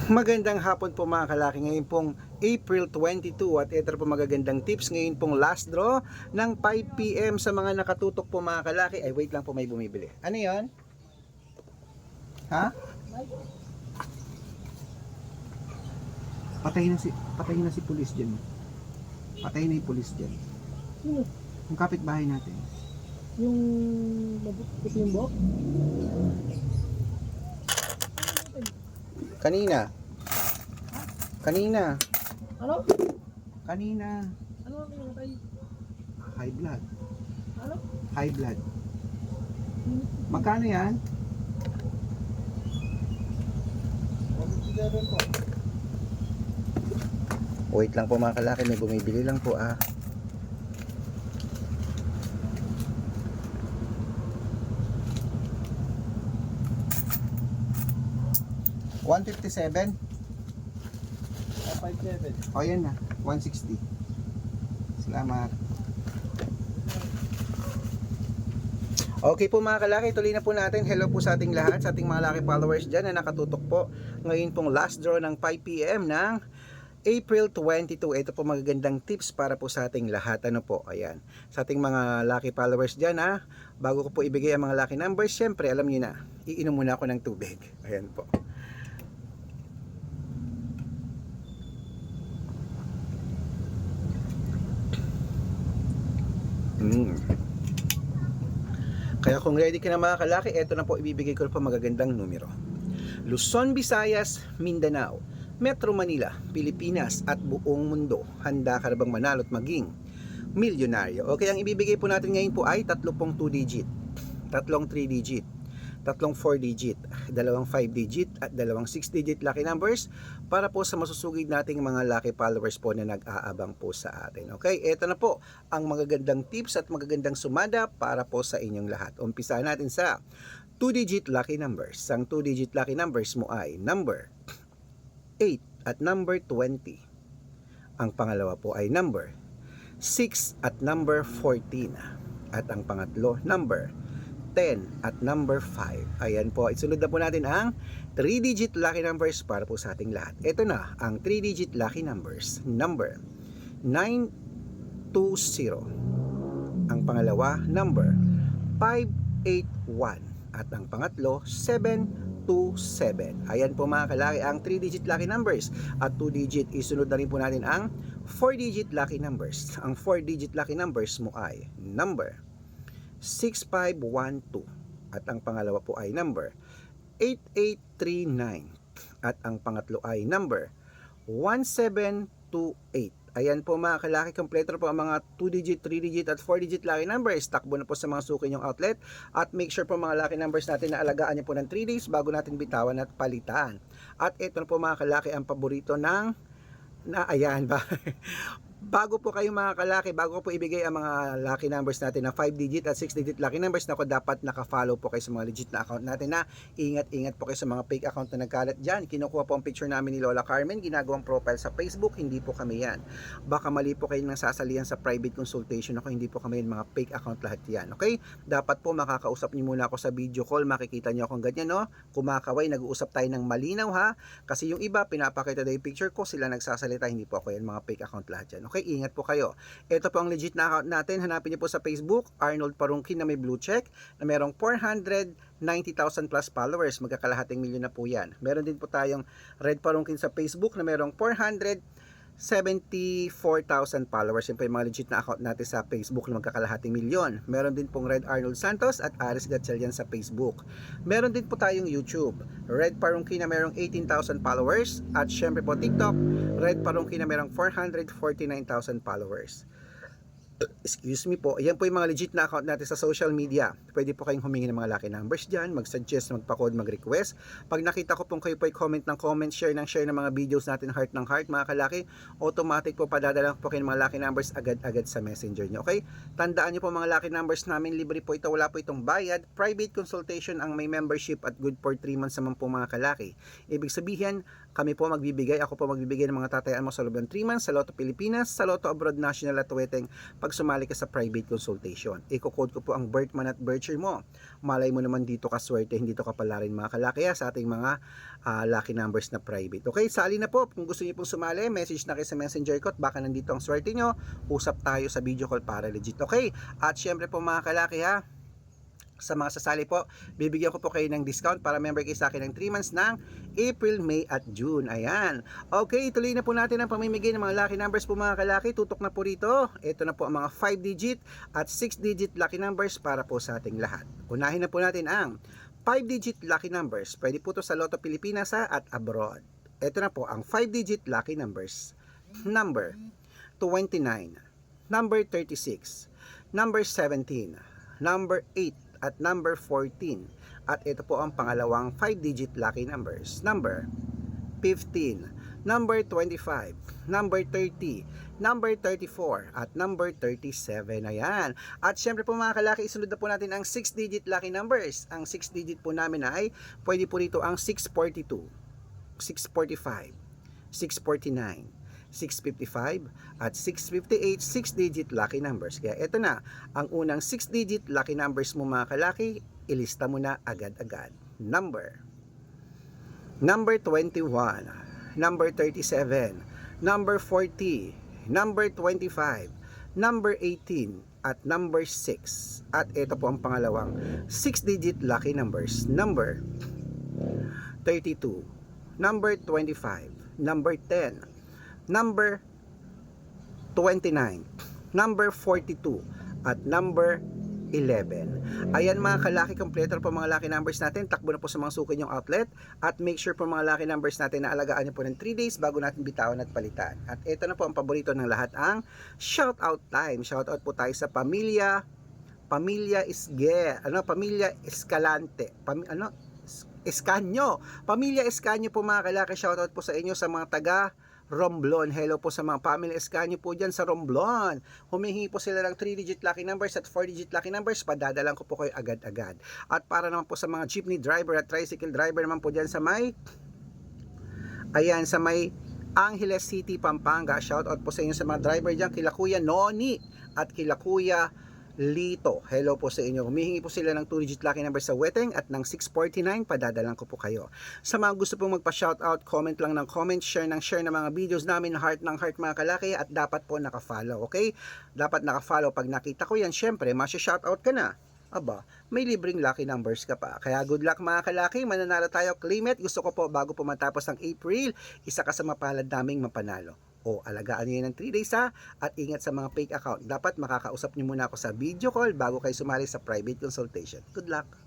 Magandang hapon po mga kalaki, ngayon pong April 22 at ito po magagandang tips ngayon pong last draw ng 5 PM sa mga nakatutok po mga kalaki. Ay wait lang po, may bumibili. Ano yon? Ha? Patay na si pulis diyan. Patay na 'yung pulis diyan. Sino? Yung kapitbahay natin. Yung puti yung buhok? Kanina. Ano? Kanina. Ano ang pinatay? High blood. Ano? High blood. Magkano yan? 157 po. Wait lang po mga kalaki, may bumibili lang po ah. $157. 157. O yan na, 160. Salamat. Okay po mga kalaki, tuloy na po natin. Hello po sa ating lahat, sa ating mga laki followers dyan na nakatutok po. Ngayon pong last draw ng 5 PM ng April 22. Ito po magagandang tips para po sa ating lahat. Ano po, ayan. Sa ating mga lucky followers dyan ha. Bago ko po ibigay ang mga lucky numbers, syempre alam niyo na, iinom muna ako ng tubig. Ayan po. Kaya kung ready ka na mga kalaki, eto na po ibibigay ko po magagandang numero. Luzon, Visayas, Mindanao, Metro Manila, Pilipinas at buong mundo. Handa ka na bang manalo at maging milyonaryo? Okay, ang ibibigay po natin ngayon po ay tatlong 2 digit, tatlong 3 digit, tatlong 4 digit, dalawang 5 digit at dalawang 6 digit lucky numbers para po sa masusugid nating mga lucky followers po na nag-aabang po sa atin. Okay, eto na po ang magagandang tips at magagandang sumada para po sa inyong lahat. Umpisahan natin sa 2 digit lucky numbers. Ang 2 digit lucky numbers mo ay number 8 at number 20. Ang pangalawa po ay number 6 at number 14. At ang pangatlo, number 10 at number 5. Ayan po, isunod na po natin ang 3-digit lucky numbers para po sa ating lahat. Ito na ang 3-digit lucky numbers. Number 920. Ang pangalawa, number 581. At ang pangatlo, 727. Ayan po mga kalaki ang 3-digit lucky numbers. At 2-digit, isunod na rin po natin ang 4-digit lucky numbers. Ang 4-digit lucky numbers mo ay number 6512 at ang pangalawa po ay number 8839 at ang pangatlo ay number 1728. Ayan po mga kalaki, kompleto po ang mga 2-digit, 3-digit at 4-digit lucky numbers. Takbo na po sa mga suki nyong outlet at make sure po mga lucky numbers natin na alagaan nyo po ng 3 days bago natin bitawan at palitan. At ito na po mga kalaki ang paborito ayan ba? Bago po kayo mga kalaki, bago ko po ibigay ang mga lucky numbers natin na 5-digit at 6-digit lucky numbers, na dapat naka-follow po kayo sa mga legit na account natin na ingat-ingat po kayo sa mga fake account na nagkalat dyan. Kinukuha po ang picture namin ni Lola Carmen, ginagawang profile sa Facebook, hindi po kami yan. Baka mali po kayo nang sasalihan sa private consultation ako, hindi po kami yan, mga fake account lahat yan. Okay? Dapat po makakausap niyo muna ako sa video call, makikita niyo akong ganyan, no? Kumakaway, nag-uusap tayo ng malinaw ha, kasi yung iba, pinapakita daw yung picture ko, sila nagsasalita, hindi po ako yan, mga fake account lahat yan. Okay, ingat po kayo. Ito po ang legit na account natin. Hanapin niyo po sa Facebook, Arnold Parungkin na may blue check, na merong 490,000 plus followers. Magkakalahating milyon na po yan. Meron din po tayong Red Parungkin sa Facebook na merong 474,000 followers. Yan po yung mga legit na account natin sa Facebook na magkakalahating milyon. Meron din pong Red Arnold Santos at Aris Gatchalian sa Facebook. Meron din po tayong YouTube, Red Parungkin na merong 18,000 followers. At syempre po TikTok, Red Parungkin na merong 449,000 followers. Excuse me po, ayan po yung mga legit na account natin sa social media. Pwede po kayong humingi ng mga lucky numbers dyan, mag-suggest, magpa-code, mag-request. Pag nakita ko pong kayo po ay comment ng comment, share ng mga videos natin, heart ng heart mga kalaki, automatic po padadala po kayo ng mga lucky numbers agad-agad sa messenger nyo. Okay? Tandaan nyo po mga lucky numbers namin, libre po ito, wala po itong bayad. Private consultation ang may membership at good for 3 months naman po mga kalaki. Ibig sabihin, kami po magbibigay, ako po magbibigay ng mga tatayaan mo sa loob ng 3 months sa Lotto Pilipinas, sa Lotto Abroad National at Tuweteng pag sumali ka sa private consultation. Iko-code ko po ang birth month at birth year mo. Malay mo naman dito ka swerte, hindi to kapala rin mga kalaki sa ating mga lucky numbers na private. Okay, sali na po. Kung gusto niyo pong sumali, message na kayo sa messenger ko at baka nandito ang swerte nyo. Usap tayo sa video call para legit. Okay, at syempre po mga kalaki sa mga sasali po, bibigyan ko po kayo ng discount para member kayo sa akin ng 3 months ng April, May at June. Ayan. Okay, tuloy na po natin ang pamimigay ng mga lucky numbers po mga kalaki. Tutok na po rito. Ito na po ang mga 5 digit at 6 digit lucky numbers para po sa ating lahat. Unahin na po natin ang 5 digit lucky numbers. Pwede po to sa Lotto Pilipinas at abroad. Ito na po ang 5 digit lucky numbers. Number 29, number 36, number 17, number 8, at number 14. At ito po ang pangalawang 5-digit lucky numbers. Number 15, number 25, number 30, number 34, at number 37. Ayan. At syempre po mga kalaki, isunod na po natin ang 6-digit lucky numbers. Ang 6-digit po namin ay pwede po rito ang 642, 645, 649, 655 at 658 6-digit lucky numbers. Kaya ito na, ang unang 6-digit lucky numbers mo mga kalaki, ilista mo na agad-agad. Number 21, number 37, number 40, number 25, number 18, at number 6. At ito po ang pangalawang 6-digit lucky numbers. Number 32, number 25, number 10, number 29, number 42, at number 11. Ayan mga kalaki, kompleto po mga lucky numbers natin. Takbo na po sa mga suki nyong outlet. At make sure po mga lucky numbers natin na alagaan nyo po ng 3 days bago natin bitawan at palitan. At ito na po ang paborito ng lahat, ang shoutout time. Shoutout po tayo sa Pamilya Escalante. Escanyo. Pamilya Escanyo po mga kalaki. Shoutout po sa inyo sa mga taga Romblon. Hello po sa mga family Escanyo po dyan sa Romblon. Humihingi po sila ng 3-digit lucky numbers at 4-digit lucky numbers. Padadalan ko po kayo agad-agad. At para naman po sa mga jeepney driver at tricycle driver naman po dyan sa may Angeles City, Pampanga. Shoutout po sa inyo sa mga driver dyan, kila Kuya Noni at kila Kuya Lito. Hello po sa inyo. Humihingi po sila ng 2-digit lucky number sa Weteng at ng 649. Padadalan ko po kayo. Sa mga gusto pong magpa-shoutout, comment lang ng comment, share ng mga videos namin, heart ng heart mga kalaki, at dapat po naka-follow, okay? Dapat naka-follow. Pag nakita ko yan, syempre, masya-shoutout ka na. Aba, may libreng lucky numbers ka pa. Kaya good luck mga kalaki, mananalo tayo, claim it. Gusto ko po bago po matapos ang April, isa ka sa mapalad naming mapanalo. O, alagaan nyo yan ng 3 days at ingat sa mga fake account. Dapat makakausap nyo muna ako sa video call bago kayo sumali sa private consultation. Good luck!